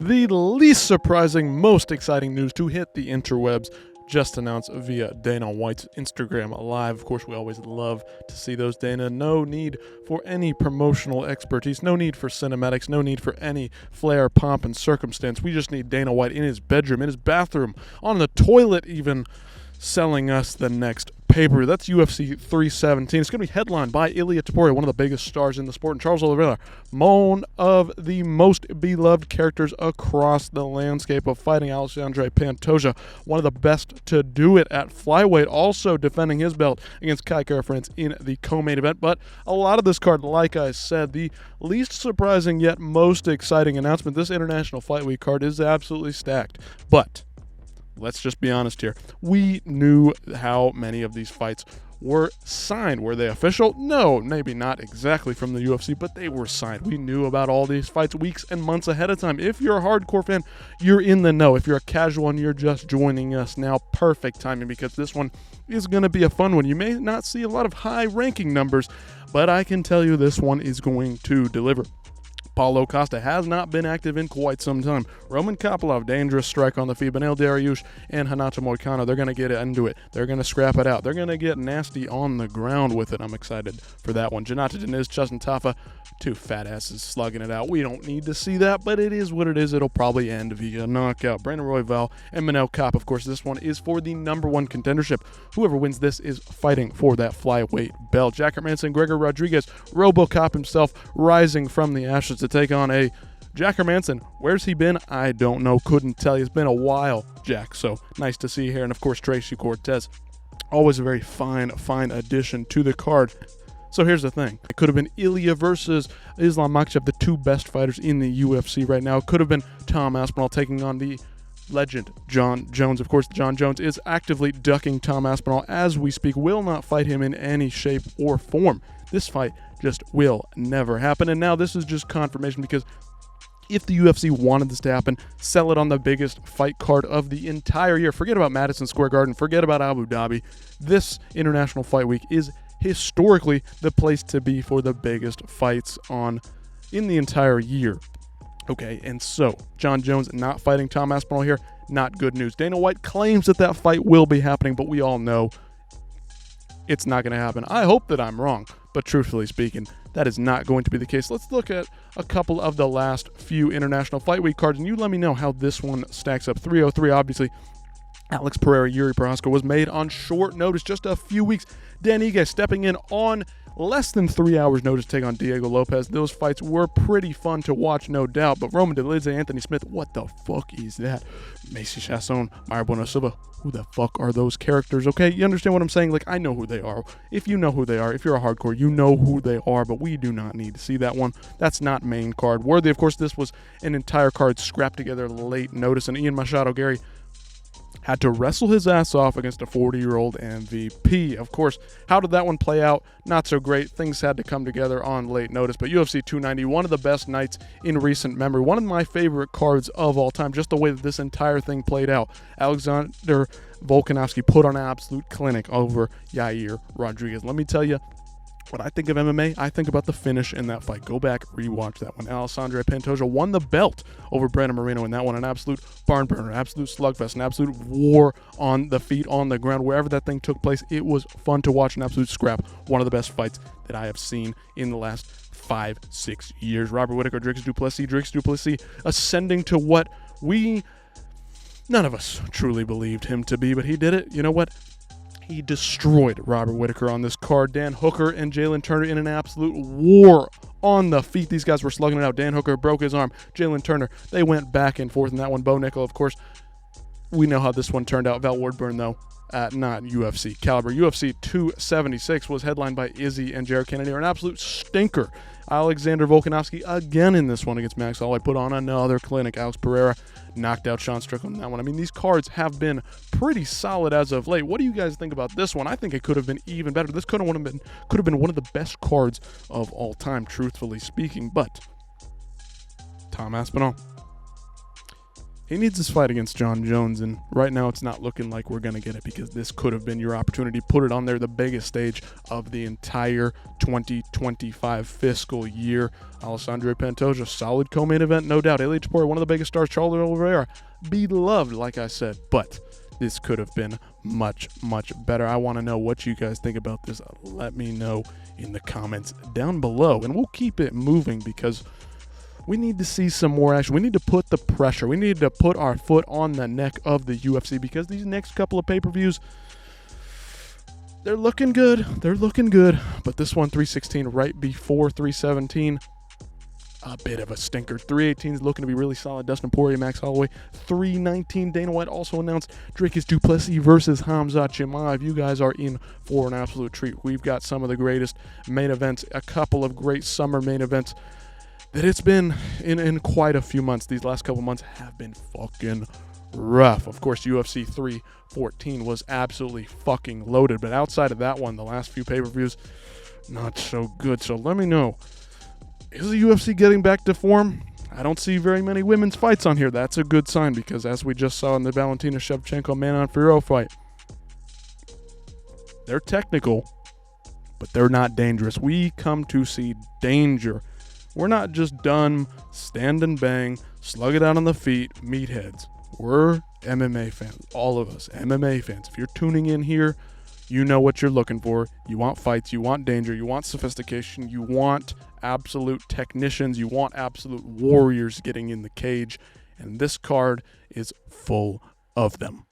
the least surprising, most exciting news to hit the interwebs just announced via Dana White's Instagram Live. Of course, we always love to see those, Dana. No need for any promotional expertise, no need for cinematics, no need for any flair, pomp, and circumstance. We just need Dana White in his bedroom, in his bathroom, on the toilet even, selling us the next pay-per-view. That's UFC 317. It's going to be headlined by Ilia Topuria, one of the biggest stars in the sport, and Charles Oliveira, one of the most beloved characters across the landscape of fighting, Alexandre Pantoja, one of the best to do it at flyweight, also defending his belt against Kai Kara-France in the co-main event. But a lot of this card, like I said, the least surprising yet most exciting announcement, this International Fight Week card is absolutely stacked. But let's just be honest here. We knew how many of these fights were signed. Were they official? No, maybe not exactly from the UFC, but they were signed. We knew about all these fights weeks and months ahead of time. If you're a hardcore fan, you're in the know. If you're a casual and you're just joining us now, perfect timing, because this one is going to be a fun one. You may not see a lot of high-ranking numbers, but I can tell you this one is going to deliver. Paulo Costa has not been active in quite some time. Roman Kopylov, dangerous strike on the feet. Beneil Dariush and Renato Moicano, they're going to get into it. They're going to scrap it out. They're going to get nasty on the ground with it. I'm excited for that one. Janata Deniz, Justin Tafa, two fat asses slugging it out. We don't need to see that, but it is what it is. It'll probably end via knockout. Brandon Royval and Manel Kape. Of course, this one is for the #1 contendership. Whoever wins this is fighting for that flyweight belt. Jack Hermansson, Gregor Rodriguez, RoboCop himself rising from the ashes to take on a Jack Hermansson. Where's he been? I don't know. Couldn't tell you. It's been a while, Jack. So nice to see you here. And of course, Tracy Cortez. Always a very fine addition to the card. So here's the thing. It could have been Ilia versus Islam Makhachev, the two best fighters in the UFC right now. It could have been Tom Aspinall taking on the legend John Jones. Of course, John Jones is actively ducking Tom Aspinall as we speak. Will not fight him in any shape or form. This fight just will never happen. And now this is just confirmation, because if the UFC wanted this to happen, sell it on the biggest fight card of the entire year. Forget about Madison Square Garden. Forget about Abu Dhabi. This International Fight Week is historically the place to be for the biggest fights in the entire year. Okay, and so John Jones not fighting Tom Aspinall here, not good news. Dana White claims that fight will be happening, but we all know it's not going to happen. I hope that I'm wrong, but truthfully speaking, that is not going to be the case. Let's look at a couple of the last few International Fight Week cards, and you let me know how this one stacks up. 303, obviously, Alex Pereira, Yuri Prochazka was made on short notice, just a few weeks. Dan Ige stepping in on less than 3 hours notice to take on Diego Lopez. Those fights were pretty fun to watch, no doubt. But Roman Dolidze, Anthony Smith, what the fuck is that? Macy Chasson, Mayer Bueno Silva, who the fuck are those characters? Okay, you understand what I'm saying? Like, I know who they are. If you know who they are, if you're a hardcore, you know who they are, but we do not need to see that one. That's not main card worthy. Of course, this was an entire card scrapped together late notice, and Ian Machado Gary had to wrestle his ass off against a 40-year-old MVP. Of course, how did that one play out? Not so great. Things had to come together on late notice. But UFC 290, one of the best nights in recent memory. One of my favorite cards of all time, just the way that this entire thing played out. Alexander Volkanovski put on an absolute clinic over Yair Rodriguez. Let me tell you, when I think of MMA, I think about the finish in that fight. Go back, rewatch that one. Alexandre Pantoja won the belt over Brandon Moreno in that one. An absolute barn burner, an absolute slugfest, an absolute war on the feet, on the ground. Wherever that thing took place, it was fun to watch, an absolute scrap. One of the best fights that I have seen in the last 5-6 years. Robert Whittaker, Drix Du Plessis ascending to what none of us truly believed him to be, but he did it. You know what? He destroyed Robert Whittaker on this card. Dan Hooker and Jalen Turner in an absolute war on the feet. These guys were slugging it out. Dan Hooker broke his arm. Jalen Turner, they went back and forth in that one. Bo Nickel, of course, we know how this one turned out. Val Wardburn, though, not UFC caliber. UFC 276 was headlined by Izzy and Jared Kennedy. An absolute stinker. Alexander Volkanovski again in this one against Max Holloway. Put on another clinic. Alex Pereira knocked out Sean Strickland in that one. I mean, these cards have been pretty solid as of late. What do you guys think about this one? I think it could have been even better. This could have been one of the best cards of all time, truthfully speaking. But Tom Aspinall, He needs this fight against John Jones, and right now it's not looking like we're going to get it because this could have been your opportunity. Put it on there, the biggest stage of the entire 2025 fiscal year. Alessandro Pantoja, solid co-main event, no doubt. Elite Sport, one of the biggest stars. Charles Oliveira, beloved, like I said, but this could have been much, much better. I want to know what you guys think about this. Let me know in the comments down below, and we'll keep it moving because we need to see some more action. We need to put the pressure. We need to put our foot on the neck of the UFC because these next couple of pay-per-views, they're looking good. They're looking good. But this one, 316, right before 317, a bit of a stinker. 318 is looking to be really solid. Dustin Poirier, Max Holloway. 319, Dana White also announced Dricus du Plessis versus Khamzat Chimaev. You guys are in for an absolute treat. We've got some of the greatest main events, a couple of great summer main events that it's been in quite a few months. These last couple months have been fucking rough. Of course, UFC 314 was absolutely fucking loaded, but outside of that one, the last few pay-per-views, not so good. So let me know, is the UFC getting back to form? I don't see very many women's fights on here. That's a good sign because as we just saw in the Valentina Shevchenko Manon Fiorot fight, they're technical, but they're not dangerous. We come to see danger. We're not just done stand and bang, slug it out on the feet, meatheads. We're MMA fans, all of us, MMA fans. If you're tuning in here, you know what you're looking for. You want fights, you want danger, you want sophistication, you want absolute technicians, you want absolute warriors getting in the cage, and this card is full of them.